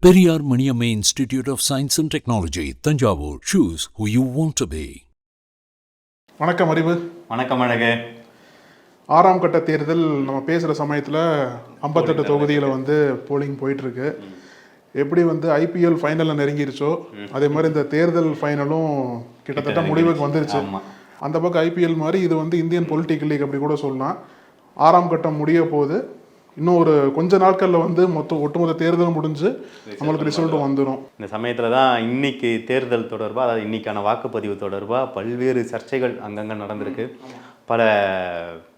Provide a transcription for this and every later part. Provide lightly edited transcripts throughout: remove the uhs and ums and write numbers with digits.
Periyar Maniamma Institute of Science and Technology, Thanjavur. Choose who you want to be. வணக்கம் அறிவு. வணக்கம் அழகு. 6ஆம் கட்ட தேர்தல் நம்ம பேசுகிற சமயத்தில் 58 தொகுதியில் போலிங் போயிட்டுருக்கு. எப்படி ஐபிஎல் ஃபைனலில் நெருங்கிருச்சோ அதே மாதிரி இந்த தேர்தல் ஃபைனலும் கிட்டத்தட்ட முடிவுக்கு வந்துருச்சு. அந்த பக்கம் ஐபிஎல் மாதிரி இது இந்தியன் பொலிட்டிக்கல் லீக் அப்படி கூட சொல்லலாம். 6ஆம் கட்டம் முடிய போகுது. இன்னும் ஒரு கொஞ்ச நாட்களில் ஒட்டுமொத்த தேர்தலும் முடிஞ்சு நம்மளுக்கு ரிசல்ட்டும் வந்துடும். இந்த சமயத்தில் தான் இன்னைக்கு தேர்தல் தொடர்பாக, அதாவது இன்னைக்கான வாக்குப்பதிவு தொடர்பாக பல்வேறு சர்ச்சைகள் அங்கங்கே நடந்திருக்கு. பல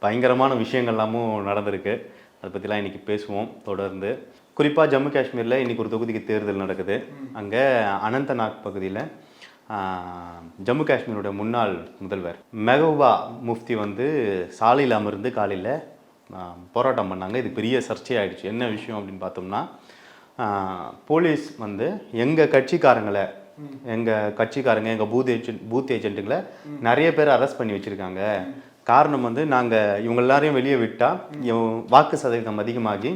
பயங்கரமான விஷயங்கள்லாமும் நடந்திருக்கு. அதை பற்றிலாம் இன்றைக்கி பேசுவோம் தொடர்ந்து. குறிப்பாக ஜம்மு காஷ்மீரில் இன்றைக்கி ஒரு தொகுதிக்கு தேர்தல் நடக்குது. அங்கே அனந்தநாக் பகுதியில் ஜம்மு காஷ்மீரோட முன்னாள் முதல்வர் மெஹபூபா முஃப்தி சாலையில் அமர்ந்து காலையில் போராட்டம் பண்ணாங்க. இது பெரிய சர்ச்சையாயிடுச்சு. என்ன விஷயம் அப்படின்னு பார்த்தோம்னா, போலீஸ் எங்கள் கட்சிக்காரங்களை எங்கள் பூத் ஏஜென்ட்டுகளை நிறைய பேர் அரெஸ்ட் பண்ணி வச்சுருக்காங்க. காரணம் நாங்கள் இவங்க எல்லாரையும் வெளியே விட்டால் வாக்கு சதவீதம் அதிகமாகி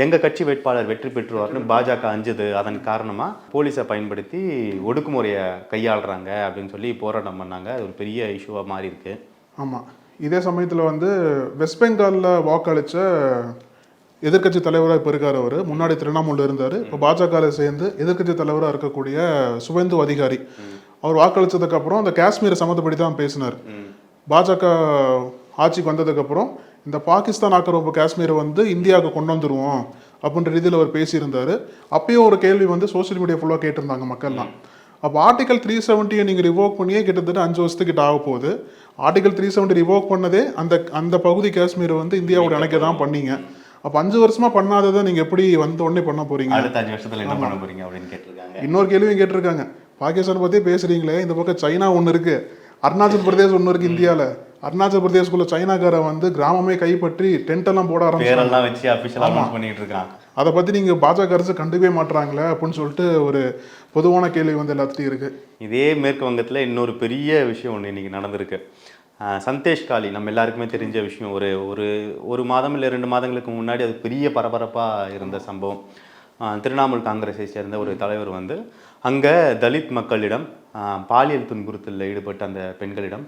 எங்கள் கட்சி வேட்பாளர் வெற்றி பெற்றுவார்னு பாஜக அஞ்சுது. அதன் காரணமாக போலீஸை பயன்படுத்தி ஒடுக்குமுறையை கையாளுறாங்க அப்படின்னு சொல்லி போராட்டம் பண்ணாங்க. அது ஒரு பெரிய இஷ்யூவாக மாறி இருக்கு. ஆமாம், இதே சமயத்தில் வெஸ்ட் பெங்காலில் வாக்களித்த எதிர்கட்சி தலைவராக இப்போ இருக்கார். அவர் முன்னாடி திரிணாமுல் இருந்தார். இப்போ பாஜகவில் சேர்ந்து எதிர்கட்சி தலைவராக இருக்கக்கூடிய சுவேந்து அதிகாரி அவர் வாக்களித்ததுக்கப்புறம் அந்த காஷ்மீரை சம்மந்தப்படி தான் பேசினார். பாஜக ஆட்சிக்கு வந்ததுக்கப்புறம் இந்த பாகிஸ்தான் ஆக்கிரமிப்பு காஷ்மீரை இந்தியாவுக்கு கொண்டு வந்துடுவோம் அப்படின்ற ரீதியில் அவர் பேசியிருந்தார். அப்பயும் ஒரு கேள்வி சோஷியல் மீடியா ஃபுல்லாக கேட்டிருந்தாங்க மக்கள்லாம். அப்போ ஆர்டிகல் 370 நீங்கள் ரிவோக் பண்ணியே கிட்டத்தட்ட 5 வருஷத்துக்கிட்ட ஆக போகுது. ஆர்டிகல் 370 ரிவோக் பண்ணதே அந்த பகுதி காஷ்மீரை இந்தியாவோட இணைக்க தான் பண்ணீங்க. அப்போ 5 வருஷமா பண்ணாததை நீங்கள் எப்படி உடனே பண்ண போறீங்க? அடுத்த 5 வருஷத்துல என்ன பண்ண போறீங்க அப்படின்னு கேட்டிருக்காங்க. இன்னொரு கேள்வியும் கேட்டிருக்காங்க. பாகிஸ்தான் பற்றி பேசுறீங்களே, இந்த பக்கம் சைனா ஒன்று இருக்கு, அருணாச்சல் பிரதேஷ் ஒன்று இருக்கு. இந்தியாவில் அருணாச்சல் பிரதேஷ்குள்ள சைனாக்கார கிராமமே கைப்பற்றி டென்ட் எல்லாம் போட ஆரம்பிச்சு. அதை பற்றி நீங்கள் பாஜக அரசு கண்டுக்கவே மாட்டுறாங்களே அப்படின்னு சொல்லிட்டு ஒரு பொதுவான கேள்வி எல்லாத்தையும் இருக்கு. இதே மேற்கு வங்கத்தில் இன்னொரு பெரிய விஷயம் ஒன்று இன்னைக்கு நடந்திருக்கு. சந்தேஷ் காலி நம்ம எல்லாருக்குமே தெரிஞ்ச விஷயம். ஒரு மாதம் இல்லை 2 மாதங்களுக்கு முன்னாடி அது பெரிய பரபரப்பாக இருந்த சம்பவம். திரிணாமுல் காங்கிரஸை சேர்ந்த ஒரு தலைவர் அங்கே தலித் மக்களிடம் பாலியல் துன்புறுத்தலில் ஈடுபட்ட அந்த பெண்களிடம்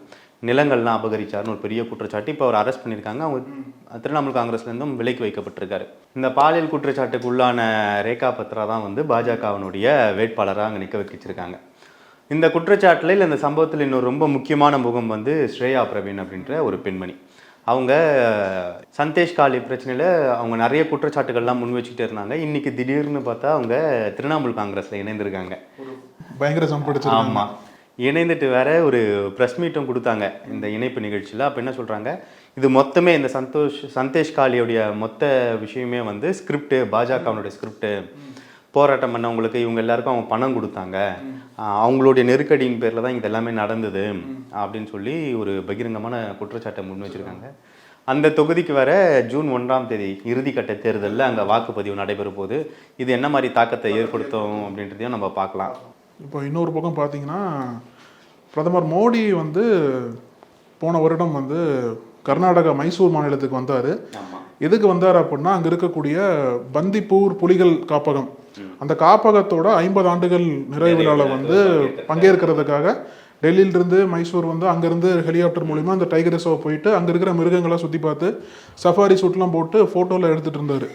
நிலங்கள்லாம் அபகரிச்சார்னு ஒரு பெரிய குற்றச்சாட்டு. இப்போ அவர் அரெஸ்ட் பண்ணியிருக்காங்க. அவங்க திரிணாமுல் காங்கிரஸ்லேருந்தும் விலைக்கு வைக்கப்பட்டிருக்காரு. இந்த பாலியல் குற்றச்சாட்டுக்கு உள்ளான ரேகா பத்ரா தான் பாஜகவினுடைய வேட்பாளராக அங்கே நிற்க வச்சிருக்காங்க. இந்த குற்றச்சாட்டில் இல்லை இந்த சம்பவத்தில் இன்னொரு ரொம்ப முக்கியமான முகம் ஸ்ரேயா பிரவீன் அப்படின்ற ஒரு பெண்மணி. அவங்க சந்தேஷ் காலி பிரச்சனையில் அவங்க நிறைய குற்றச்சாட்டுகள்லாம் முன் வச்சுக்கிட்டே இருந்தாங்க. இன்னைக்கு திடீர்னு பார்த்தா அவங்க திரிணாமுல் காங்கிரஸில் இணைந்திருக்காங்க. பயங்கர சம்பவம். ஆமாம், இணைந்துட்டு வேற ஒரு ப்ரெஸ் மீட்டும் கொடுத்தாங்க இந்த இணைப்பு நிகழ்ச்சியில். அப்போ என்ன சொல்கிறாங்க, இது மொத்தமே இந்த சந்தேஷ் காலியோடைய மொத்த விஷயமே ஸ்கிரிப்டு, பாஜகவனுடைய ஸ்கிரிப்டு. போராட்டம் பண்ணவங்களுக்கு இவங்க எல்லாருக்கும் அவங்க பணம் கொடுத்தாங்க, அவங்களுடைய நெருக்கடியின் பேரில் தான் இது எல்லாமே நடந்தது அப்படின்னு சொல்லி ஒரு பகிரங்கமான குற்றச்சாட்டை முன் வச்சுருக்காங்க. அந்த தொகுதிக்கு வர ஜூன் 1ஆம் தேதி இறுதிக்கட்ட தேர்தலில் அங்கே வாக்குப்பதிவு நடைபெறும் போது இது என்ன மாதிரி தாக்கத்தை ஏற்படுத்தும் அப்படின்றதையும் நம்ம பார்க்கலாம். இப்போ இன்னொரு பக்கம் பார்த்தீங்கன்னா, பிரதமர் மோடி போன வருடம் கர்நாடகா மைசூர் மாநிலத்துக்கு வந்தார். எதுக்கு வந்தார் அப்படின்னா, அங்கே இருக்கக்கூடிய பந்திப்பூர் புலிகள் காப்பகம், அந்த காப்பகத்தோட 50 ஆண்டுகள் நிறைவு விழாவில் பங்கேற்கிறதுக்காக டெல்லியிலிருந்து மைசூர் அங்கேருந்து ஹெலிகாப்டர் மூலிமா அந்த டைகர் ரிசர்வ் போயிட்டு அங்கே இருக்கிற மிருகங்களாம் சுற்றி பார்த்து சஃபாரி சூட்லாம் போட்டு ஃபோட்டோவில் எடுத்துகிட்டு இருந்தார்.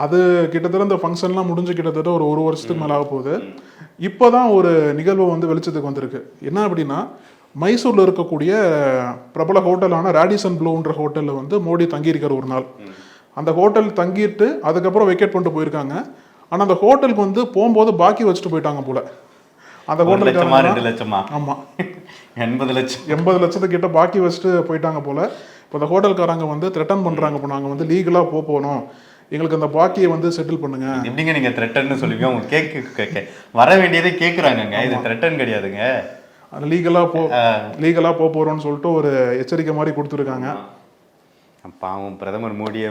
அது கிட்டத்தட்ட இந்த ஃபங்க்ஷன்லாம் முடிஞ்சு கிட்டத்தட்ட ஒரு வருஷத்துக்கு மேலே ஆக போகுது. இப்போ தான் ஒரு நிகழ்வு வெளிச்சத்துக்கு வந்திருக்கு. என்ன அப்படின்னா, மைசூரில் இருக்கக்கூடிய பிரபல ஹோட்டலான ராடிசன் ப்ளூன்ற ஹோட்டலில் மோடி தங்கியிருக்கார் ஒரு நாள். அந்த ஹோட்டல் தங்கிட்டு அதுக்கப்புறம் வெக்கேட் பண்ணிட்டு போயிருக்காங்க. ஆனால் அந்த ஹோட்டலுக்கு போகும்போது பாக்கி வச்சுட்டு போயிட்டாங்க போல. அந்த ஹோட்டலுக்கு 2 லட்சம் 80 லட்சத்துக்கிட்ட பாக்கி வச்சுட்டு போயிட்டாங்க போல. இப்போ அந்த ஹோட்டல்காரங்க த்ரெட்டன் பண்ணுறாங்க. இப்போ நாங்கள் லீகலாக போகணும், எங்களுக்கு அந்த பாக்கியை செட்டில் பண்ணுங்க. எப்படிங்க நீங்க த்ரெட்டன் சொல்லுவீங்க? அவங்க கேட்க வர வேண்டியதே கேட்குறாங்க. இது த்ரெட்டன் கிடையாதுங்க. லீகலாக போகிறோன்னு சொல்லிட்டு ஒரு எச்சரிக்கை மாதிரி கொடுத்துருக்காங்க. பாவம் பிரதமர் மோடியை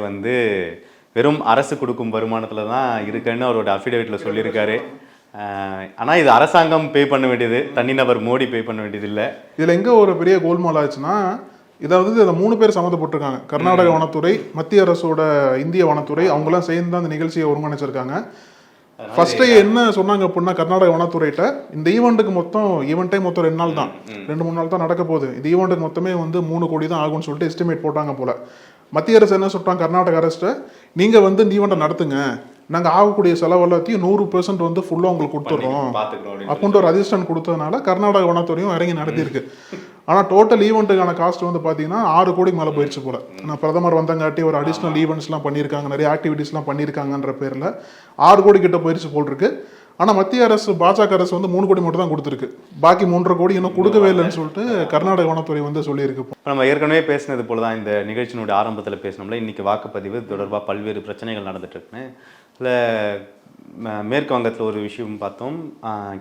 வெறும் அரசு கொடுக்கும் வருமானத்தில் தான் இருக்குன்னு அவரோட அஃபிடேவிட்டில் சொல்லியிருக்காரு. ஆனால் இது அரசாங்கம் பே பண்ண வேண்டியது, தனிநபர் மோடி பே பண்ண வேண்டியது இல்லை. இதில் எங்கே ஒரு பெரிய கோல்மால் ஆச்சுன்னா, இதாவது இதில் 3 பேர் சம்மந்தப்பட்டிருக்காங்க. கர்நாடக வனத்துறை, மத்திய அரசோட இந்திய வனத்துறை, அவங்களாம் சேர்ந்து தான் அந்த நிகழ்ச்சியை ஒருங்கிணைச்சிருக்காங்க. ஃபர்ஸ்ட் என்ன சொன்னாங்க அப்படின்னா, கர்நாடக வனத்துறையிட்ட இந்த ஈவெண்ட்டுக்கு மொத்தம் 2 நாள் தான், 2-3 நாள் தான் நடக்க போகுது. இந்த ஈவெண்ட்டுக்கு மொத்தமே வந்து 3 கோடி தான் ஆகும்னு சொல்லிட்டு எஸ்டிமேட் போட்டாங்க போல. மத்திய அரசு என்ன சொல்லிட்டாங்க, கர்நாடக அரசு நீங்கள் வந்து இந்த ஈவெண்ட்டை நடத்துங்க, நாங்கள் ஆகக்கூடிய செலவு எல்லாத்தையும் 100% வந்து ஃபுல்லாக உங்களுக்கு கொடுத்துட்றோம் அப்படின்ட்டு ஒரு அசிஸ்டன்ட் கொடுத்ததுனால கர்நாடக வனத்துறையும் இறங்கி நடத்தியிருக்கு. ஆனால் டோட்டல் ஈவெண்ட்டுக்கான காஸ்ட் வந்து பார்த்தீங்கன்னா 6 கோடிக்கு மேலே போயிடுச்சு போல. ஆனால் பிரதமர் வந்தங்காட்டி ஒரு அடிஷ்னல் ஈவெண்ட்ஸ்லாம் பண்ணியிருக்காங்க, நிறைய ஆக்டிவிட்டீஸ்லாம் பண்ணியிருக்காங்கன்ற பேரில் 6 கோடி கிட்ட போயிடுச்சு போல் இருக்கு. ஆனால் மத்திய அரசு, பாஜக அரசு வந்து 3 கோடி மட்டும் தான் கொடுத்துருக்கு, பாக்கி 3.5 கோடி இன்னும் கொடுக்கவே இல்லைன்னு சொல்லிட்டு கர்நாடக வனத்துறை வந்து சொல்லியிருக்கு. நம்ம ஏற்கனவே பேசினது போல தான் இந்த நிகழ்ச்சியினுடைய ஆரம்பத்தில் பேசினோம்ல, இன்னைக்கு வாக்குப்பதிவு தொடர்பாக பல்வேறு பிரச்சனைகள் நடந்துட்டு இருக்குன்னு. இல்லை மேற்கு வங்கத்தில் ஒரு விஷயம் பார்த்தோம்,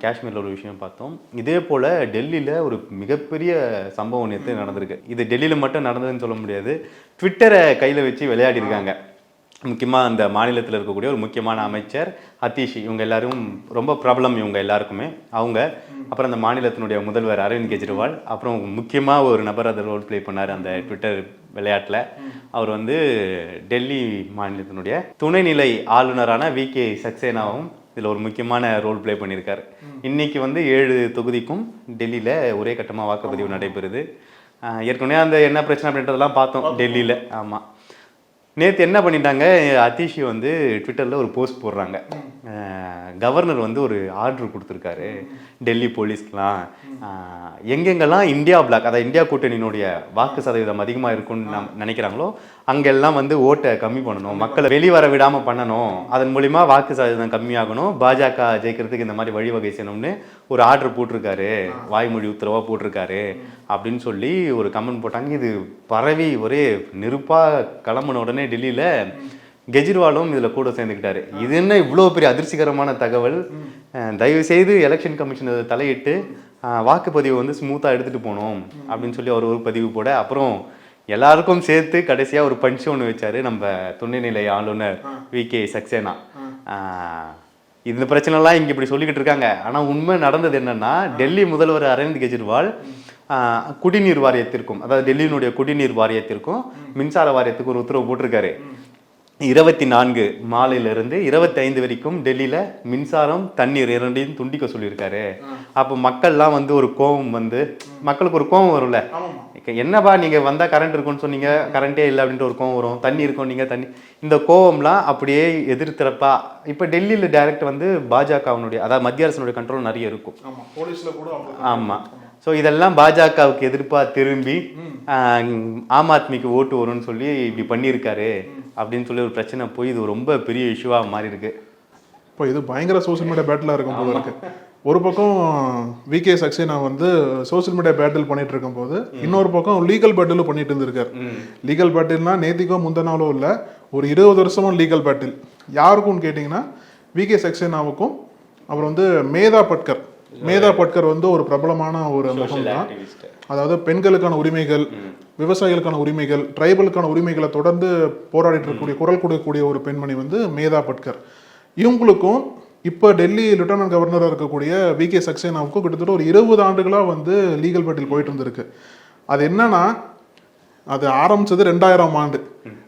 காஷ்மீரில் ஒரு விஷயம் பார்த்தோம். இதே போல் டெல்லியில் ஒரு மிகப்பெரிய சம்பவம் நேற்று நடந்திருக்கு. இது டெல்லியில் மட்டும் நடந்ததுன்னு சொல்ல முடியாது, ட்விட்டரை கையில் வச்சு விளையாடி இருக்காங்க. முக்கியமாக அந்த மாநிலத்தில் இருக்கக்கூடிய ஒரு முக்கியமான அமைச்சர் அத்தீஷி, இவங்க எல்லாரும் ரொம்ப ப்ராப்ளம் இவங்க எல்லாருக்குமே. அவங்க அப்புறம் அந்த மாநிலத்தினுடைய முதல்வர் அரவிந்த் கெஜ்ரிவால், அப்புறம் முக்கியமாக ஒரு நபர் அதை ரோல் ப்ளே பண்ணார் அந்த ட்விட்டர் விளையாட்டில். அவர் வந்து டெல்லி மாநிலத்தினுடைய துணைநிலை ஆளுநரான VK சக்சேனாவும் இதில் ஒரு முக்கியமான ரோல் ப்ளே பண்ணியிருக்கார். இன்றைக்கி வந்து 7 தொகுதிக்கும் டெல்லியில் ஒரே கட்டமாக வாக்குப்பதிவு நடைபெறுது. ஏற்கனவே அந்த என்ன பிரச்சனை அப்படின்றதெல்லாம் பார்த்தோம் டெல்லியில். ஆமாம், நேற்று என்ன பண்ணிட்டாங்க, அத்தீஷி வந்து ட்விட்டரில் ஒரு போஸ்ட் போடுறாங்க. கவர்னர் வந்து ஒரு ஆர்டர் கொடுத்துருக்காரு டெல்லி போலீஸ்க்கெலாம், எங்கெங்கெல்லாம் இந்தியா பிளாக், அதாவது இந்தியா கூட்டணியினுடைய வாக்கு சதவீதம் அதிகமாக இருக்கும்னு நினைக்கிறாங்களோ அங்கெல்லாம் வந்து ஓட்டை கம்மி பண்ணணும், மக்களை வெளிவர விடாமல் பண்ணணும், அதன் மூலிமா வாக்கு சதவீதம் கம்மியாகணும், பாஜக ஜெயிக்கிறதுக்கு இந்த மாதிரி வழிவகை செய்யணும்னு ஒரு ஆர்டர் போட்டிருக்காரு, வாய்மொழி உத்தரவாக போட்டிருக்காரு அப்படின்னு சொல்லி ஒரு கமெண்ட் போட்டாங்க. இது பரவி ஒரே நெருப்பாக கிளம்பின உடனே டெல்லியில் கெஜ்ரிவாலும் இதில் கூட சேர்ந்துக்கிட்டாரு. இது என்ன இவ்வளோ பெரிய அதிர்ச்சிகரமான தகவல், தயவுசெய்து எலெக்ஷன் கமிஷன் அதை தலையிட்டு வாக்குப்பதிவை வந்து ஸ்மூத்தாக எடுத்துகிட்டு போகணும் அப்படின்னு சொல்லி அவர் ஒரு பதிவு போட, அப்புறம் எல்லாருக்கும் சேர்த்து கடைசியாக ஒரு பஞ்ச் ஒன்று வச்சார் நம்ம துணைநிலை ஆளுநர் VK சக்சேனா. இந்த பிரச்சனைலாம் இங்கே இப்படி சொல்லிக்கிட்டு இருக்காங்க. ஆனால் உண்மை நடந்தது என்னன்னா, டெல்லி முதல்வர் அரவிந்த் கெஜ்ரிவால் குடிநீர் வாரியத்திற்கும், அதாவது டெல்லியினுடைய குடிநீர் வாரியத்திற்கும் மின்சார வாரியத்துக்கும் ஒரு உத்தரவு போட்டிருக்காரு. 24 மாலையிலிருந்து 25 வரைக்கும் டெல்லியில் மின்சாரம் தண்ணீர் இரண்டையும் துண்டிக்க சொல்லியிருக்காரு. அப்போ மக்கள்லாம் வந்து ஒரு கோபம் வந்து, மக்களுக்கு ஒரு கோபம் வரும்ல, என்னப்பா நீங்கள் வந்தால் கரண்ட் இருக்கும்னு சொன்னீங்க, கரண்ட்டே இல்லை அப்படின்ட்டு ஒரு கோவம் வரும், தண்ணி இருக்கும் நீங்கள் தண்ணி, இந்த கோவம்லாம் அப்படியே எதிர்த்திறப்பா. இப்போ டெல்லியில் டைரக்ட் வந்து பாஜகவினுடைய, அதாவது மத்திய அரசினுடைய கண்ட்ரோல் நிறைய இருக்கும். ஆமாம், ஸோ இதெல்லாம் பாஜகவுக்கு எதிர்ப்பாக திரும்பி ஆம் ஆத்மிக்கு ஓட்டு வரும்னு சொல்லி இப்படி பண்ணியிருக்காரு அப்படின்னு சொல்லி ஒரு பிரச்சனை போய் இது ரொம்ப பெரிய இஷ்யூவாக மாறி இருக்கு. இப்போ இது பயங்கர சோசியல் மீடியா பேட்டிலாக இருக்கும் போது இருக்கு. ஒரு பக்கம் VK சக்சேனா வந்து சோசியல் மீடியா பேட்டில் பண்ணிட்டு இருக்கும் போது, இன்னொரு பக்கம் லீகல் பேட்டிலும் பண்ணிட்டு இருந்திருக்காரு. லீகல் பேட்டில்னா நேத்திக்கோ முந்த நாளோ இல்லை, ஒரு 20 வருஷமும் லீகல் பேட்டில். யாருக்கும்னு கேட்டிங்கன்னா VK சக்சேனாவுக்கும், அப்புறம் வந்து மேதா பட்கர் வந்து ஒரு பிரபலமான ஒரு முகம் தான். அதாவது பெண்களுக்கான உரிமைகள், விவசாயிகளுக்கான உரிமைகள், ட்ரைபலுக்கான உரிமைகளை தொடர்ந்து போராடிட்டு இருக்கக்கூடிய, குரல் கொடுக்கக்கூடிய ஒரு பெண்மணி வந்து மேதா பட்கர். இவங்களுக்கும் இப்போ டெல்லி லெப்டினன்ட் கவர்னராக இருக்கக்கூடிய VK சக்சேனாவுக்கும் கிட்டத்தட்ட ஒரு 20 ஆண்டுகளாக வந்து லீகல் பேட்டில் போயிட்டு இருந்திருக்கு. அது என்னன்னா, அது ஆரம்பிச்சது 2000 ஆண்டு.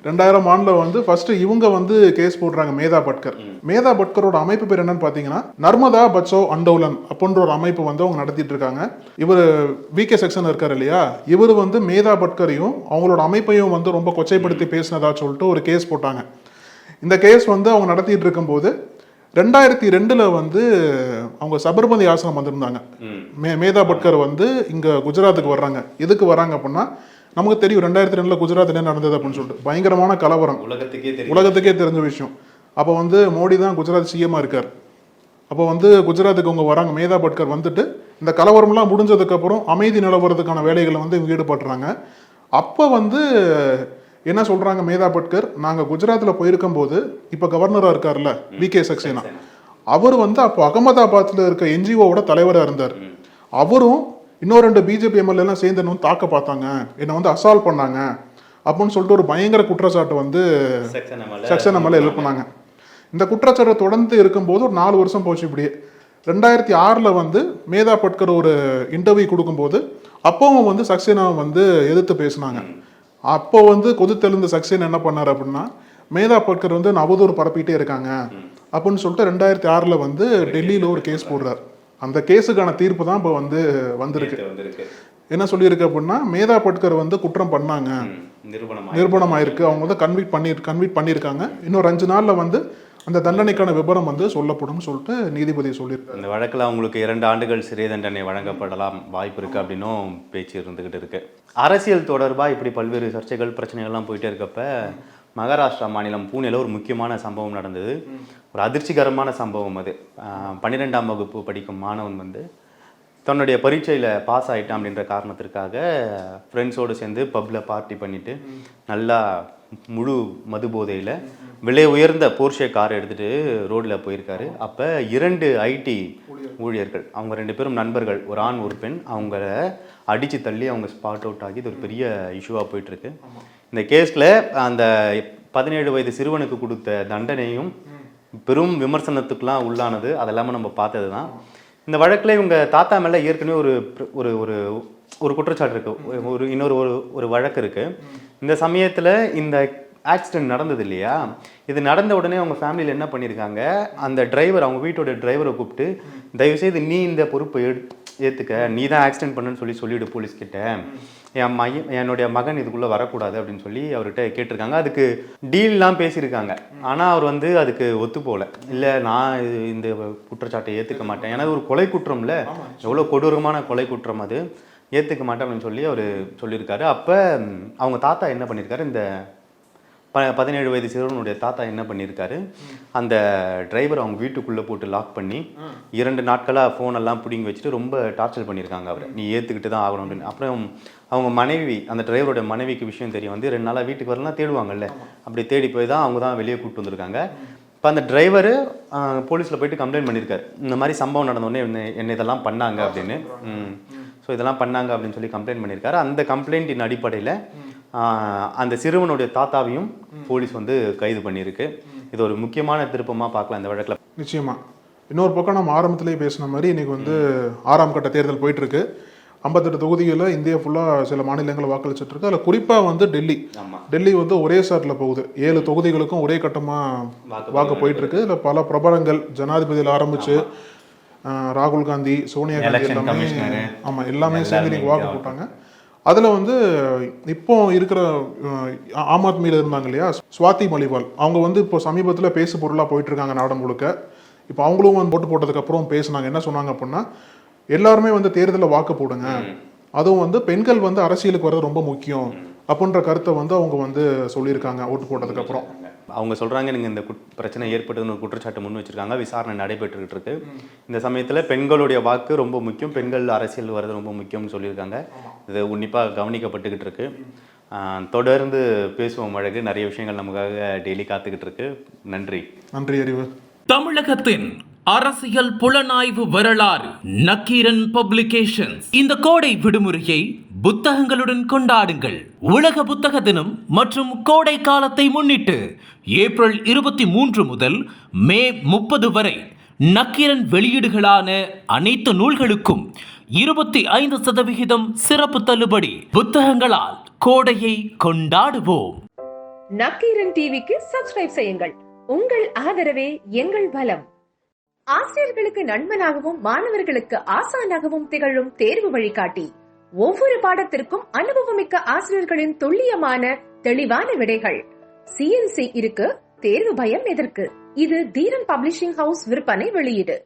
2000 ஆண்டில் வந்து ஃபர்ஸ்ட் இவங்க வந்து கேஸ் போடுறாங்க மேதா பட்கரோட அமைப்பு பேர் என்னன்னு பார்த்தீங்கன்னா நர்மதா பச்சாவ் அண்டோலன் அப்படின்ற ஒரு அமைப்பு வந்து அவங்க நடத்திட்டு இருக்காங்க. இவர் VK சக்சேனா இருக்காரு இல்லையா, இவர் வந்து மேதா பட்கரையும் அவங்களோட அமைப்பையும் வந்து ரொம்ப கொச்சைப்படுத்தி பேசினதா சொல்லிட்டு ஒரு கேஸ் போட்டாங்க. இந்த கேஸ் வந்து அவங்க நடத்திட்டு இருக்கும்போது 2002 வந்து அவங்க சபர்மதி ஆசிரமம் வந்திருந்தாங்க. மேதா பட்கர் வந்து இங்கே குஜராத்துக்கு வர்றாங்க. எதுக்கு வராங்க அப்படின்னா, நமக்கு தெரியும் 2002 குஜராத் என்ன நடந்தது அப்படின்னு சொல்லிட்டு பயங்கரமான கலவரம், உலகத்துக்கே தெரிஞ்ச விஷயம். அப்போ வந்து மோடி தான் குஜராத் சிஎம்மாக இருக்கார். அப்போ வந்து குஜராத்துக்கு அவங்க வராங்க. மேதா பட்கர் வந்துட்டு இந்த கலவரம்லாம் முடிஞ்சதுக்கப்புறம் அமைதி நிலவரத்துக்கான வேலைகளை வந்து இவங்க ஈடுபடுறாங்க. அப்போ வந்து என்ன சொல்கிறாங்க மேதா பட்கர், நாங்கள் குஜராத்தில் போயிருக்கும் போது இப்போ கவர்னராக இருக்கார்ல VK சக்சேனா, அவர் வந்து அப்போ அகமதாபாத்தில் இருக்க NGOவோட தலைவராக இருந்தார். அவரும் இன்னும் 2 BJP MLA சேர்ந்து என்ன தாக்க பார்த்தாங்க, என்னை வந்து அசால்ட் பண்ணாங்க அப்படின்னு சொல்லிட்டு ஒரு பயங்கர குற்றச்சாட்டு வந்து சக்சேனா மேலே எழுப்பினாங்க. இந்த குற்றச்சாட்டை தொடர்ந்து இருக்கும்போது ஒரு 4 வருஷம் போச்சு. இப்படியே 2006 வந்து மேதா பட்கர் ஒரு இன்டர்வியூ கொடுக்கும்போது அப்பவும் வந்து சக்சேனா வந்து எதிர்த்து பேசினாங்க. அப்போ வந்து கொதித்தெழுந்த சக்சேனா என்ன பண்ணார் அப்படின்னா, மேதா பட்கர் வந்து அவதூறு பரப்பிட்டே இருக்காங்க அப்படின்னு சொல்லிட்டு 2006 வந்து டெல்லியில ஒரு கேஸ் போடுறாரு. அந்த கேஸுக்கான தீர்ப்பு தான் இப்போ வந்து வந்திருக்கு. என்ன சொல்லியிருக்கு அப்படின்னா, மேதா பட்கர் வந்து குற்றம் பண்ணாங்க, நிரூபணம் ஆயிருக்கு, அவங்க வந்து கன்விட் பண்ணியிருக்காங்க, இன்னும் 2 நாள்ல வந்து அந்த தண்டனைக்கான விபரம் வந்து சொல்லப்படும் சொல்லிட்டு நீதிபதி சொல்லியிருக்காரு. இந்த வழக்கில் அவங்களுக்கு 2 ஆண்டுகள் சிறை தண்டனை வழங்கப்படலாம் வாய்ப்பு இருக்கு அப்படின்னும் பேச்சு இருந்துகிட்டு இருக்கு. அரசியல் தொடர்பாக இப்படி பல்வேறு சர்ச்சைகள் பிரச்சனைகள்லாம் போயிட்டே இருக்கப்ப மகாராஷ்டிரா மாநிலம் பூனேல ஒரு முக்கியமான சம்பவம் நடந்தது. ஒரு அதிர்ச்சிகரமான சம்பவம் அது. 12ஆம் வகுப்பு படிக்கும் மாணவன் வந்து தன்னுடைய பரீட்சையில் பாஸ் ஆகிட்டான் அப்படின்ற காரணத்திற்காக ஃப்ரெண்ட்ஸோடு சேர்ந்து பப்பில் பார்ட்டி பண்ணிவிட்டு நல்லா முழு மது போதையில் விலை உயர்ந்த போர்ஷே கார் எடுத்துகிட்டு ரோடில் போயிருக்காரு. அப்போ 2 ஐடி ஊழியர்கள், அவங்க 2 பேரும் நண்பர்கள், ஒரு ஆண் ஒரு பெண், அவங்கள அடித்து தள்ளி அவங்க ஸ்பாட் அவுட் ஆகி இது ஒரு பெரிய இஷ்யூவாக போயிட்டுருக்கு. இந்த கேஸில் அந்த 17 வயது சிறுவனுக்கு கொடுத்த தண்டனையும் பெரும் விமர்சனத்துக்கெலாம் உள்ளானது. அதெல்லாமல் நம்ம பார்த்தது தான். இந்த வழக்கில் இவங்க தாத்தா மேலே ஏற்கனவே ஒரு ஒரு ஒரு ஒரு குற்றச்சாட்டு இருக்குது, இன்னொரு ஒரு வழக்கு இருக்குது. இந்த சமயத்தில் இந்த ஆக்சிடென்ட் நடந்தது இல்லையா, இது நடந்த உடனே அவங்க ஃபேமிலியில் என்ன பண்ணியிருக்காங்க, அந்த டிரைவர், அவங்க வீட்டோட டிரைவரை கூப்பிட்டு தயவுசெய்து நீ இந்த பொறுப்பை ஏற்றுக்க, நீ தான் ஆக்சிடென்ட் பண்ணுன்னு சொல்லிவிடு போலீஸ்கிட்ட, என்னுடைய மகன் இதுக்குள்ளே வரக்கூடாது அப்படின்னு சொல்லி அவர்கிட்ட கேட்டிருக்காங்க. அதுக்கு டீல்லாம் பேசியிருக்காங்க. ஆனால் அவர் வந்து அதுக்கு ஒத்து போகல. இல்லை, நான் இந்த குற்றச்சாட்டை ஏற்றுக்க மாட்டேன், ஏன்னா ஒரு கொலை குற்றம்ல, எவ்வளோ கொடூரமான கொலை குற்றம், அது ஏற்றுக்க மாட்டேன் அப்படின்னு சொல்லி அவர் சொல்லியிருக்காரு. அப்போ அவங்க தாத்தா என்ன பண்ணியிருக்காரு, இந்த 17 வயது சிறுவனுடைய தாத்தா என்ன பண்ணியிருக்காரு, அந்த டிரைவர் அவங்க வீட்டுக்குள்ளே போட்டு லாக் பண்ணி 2 நாட்களாக ஃபோனெல்லாம் பிடிங்கி வச்சுட்டு ரொம்ப டார்ச்சர் பண்ணியிருக்காங்க அவரை, நீ ஏற்றுக்கிட்டு தான் ஆகணும் அப்படின்னு. அப்புறம் அவங்க மனைவி, அந்த டிரைவரோட மனைவிக்கு விஷயம் தெரியும், வந்து 2 நாளாக வீட்டுக்கு வரலாம் தேடுவாங்கல்ல, அப்படி தேடி போய் தான் அவங்க தான் வெளியே கூப்பிட்டு வந்திருக்காங்க. இப்போ அந்த டிரைவரு போலீஸில் போயிட்டு கம்ப்ளைண்ட் பண்ணியிருக்காரு, இந்த மாதிரி சம்பவம் நடந்தோடனே என்ன இதெல்லாம் பண்ணாங்க அப்படின்னு. ஸோ இதெல்லாம் பண்ணாங்க அப்படின்னு சொல்லி கம்ப்ளைண்ட் பண்ணியிருக்காரு. அந்த கம்ப்ளைண்ட்டின் அடிப்படையில் அந்த சிறுவனுடைய தாத்தாவையும் போலீஸ் வந்து கைது பண்ணியிருக்கு. இது ஒரு முக்கியமான திருப்பமாக பார்க்கலாம் இந்த வழக்கில். நிச்சயமா. இன்னொரு பக்கம் நம்ம ஆரம்பத்திலேயே பேசின மாதிரி இன்னைக்கு வந்து 6ஆம் கட்ட தேர்தல் போயிட்டு இருக்கு. 58 தொகுதிகளில் இந்தியா ஃபுல்லாக சில மாநிலங்கள் வாக்களிச்சுட்டு இருக்கு. அதில் குறிப்பாக வந்து டெல்லி வந்து ஒரே சாட்டில் போகுது. 7 தொகுதிகளுக்கும் ஒரே கட்டமாக வாக்கு போயிட்டு இருக்கு. இதில் பல பிரபலங்கள், ஜனாதிபதியில் ஆரம்பிச்சு ராகுல் காந்தி, சோனியா காந்தி எல்லாமே சேர்ந்து இன்னைக்கு வாக்கு போட்டாங்க. அதில் வந்து இப்போ இருக்கிற ஆம் ஆத்மியில் இருந்தாங்க இல்லையா, ஸ்வாதி மலிவால், அவங்க வந்து இப்போ சமீபத்தில் பேசு பொருளாக போயிட்டு இருக்காங்க நாடு முழுக்க. இப்போ அவங்களும் வந்து ஓட்டு போட்டதுக்கப்புறம் பேசுனாங்க. என்ன சொன்னாங்க அப்படின்னா, எல்லாருமே வந்து தேர்தலில் வாக்கு போடுங்க, அதுவும் வந்து பெண்கள் வந்து அரசியலுக்கு வர்றது ரொம்ப முக்கியம் அப்படின்ற கருத்தை வந்து அவங்க வந்து சொல்லியிருக்காங்க ஓட்டு போட்டதுக்கப்புறம். அவங்க சொல்கிறாங்க, நீங்கள் இந்த பிரச்சனை ஏற்பட்டதுன்னு ஒரு குற்றச்சாட்டு முன் வச்சுருக்காங்க. விசாரணை நடைபெற்றுக்கிட்டு இருக்கு. இந்த சமயத்தில் பெண்களுடைய வாக்கு ரொம்ப முக்கியம், பெண்கள் அரசியல் வர்றது ரொம்ப முக்கியம்னு சொல்லியிருக்காங்க. இது உன்னிப்பாக கவனிக்கப்பட்டுக்கிட்டு இருக்கு. தொடர்ந்து பேசுவோம் வழக்கு. நிறைய விஷயங்கள் நமக்காக டெய்லி காத்துக்கிட்டு இருக்கு. நன்றி. நன்றி அறிவு. தமிழகத்தின் அரசியல் புலனாய்வு வரலாறு நக்கீரன் பப்ளிகேஷன்ஸ். இந்த கோடை விடுமுறையை புத்தகங்களுடன் கொண்டாடுங்கள். உலக புத்தக தினம் மற்றும் கோடை காலத்தை முன்னிட்டு ஏப்ரல் 23 முதல் மே 30 வரை நக்கீரன் வெளியீடுகளான அனைத்து நூல்களுக்கும் 25% சிறப்பு தள்ளுபடி. புத்தகங்களால் கோடையை கொண்டாடுவோம். நக்கீரன் டிவிக்கு சப்ஸ்கிரைப் செய்யுங்கள். உங்கள் ஆதரவே எங்கள் பலம். ஆசிரியர்களுக்கு நண்பனாகவும் மாணவர்களுக்கு ஆசானாகவும் திகழும் தேர்வு வழிகாட்டி. ஒவ்வொரு பாடத்திற்கும் அனுபவமிக்க ஆசிரியர்களின் துல்லியமான தெளிவான விடைகள். CNC இருக்கு, தேர்வு பயம் எதற்கு? இது தீரன் பப்ளிஷிங் ஹவுஸ் விற்பனை வெளியீடு.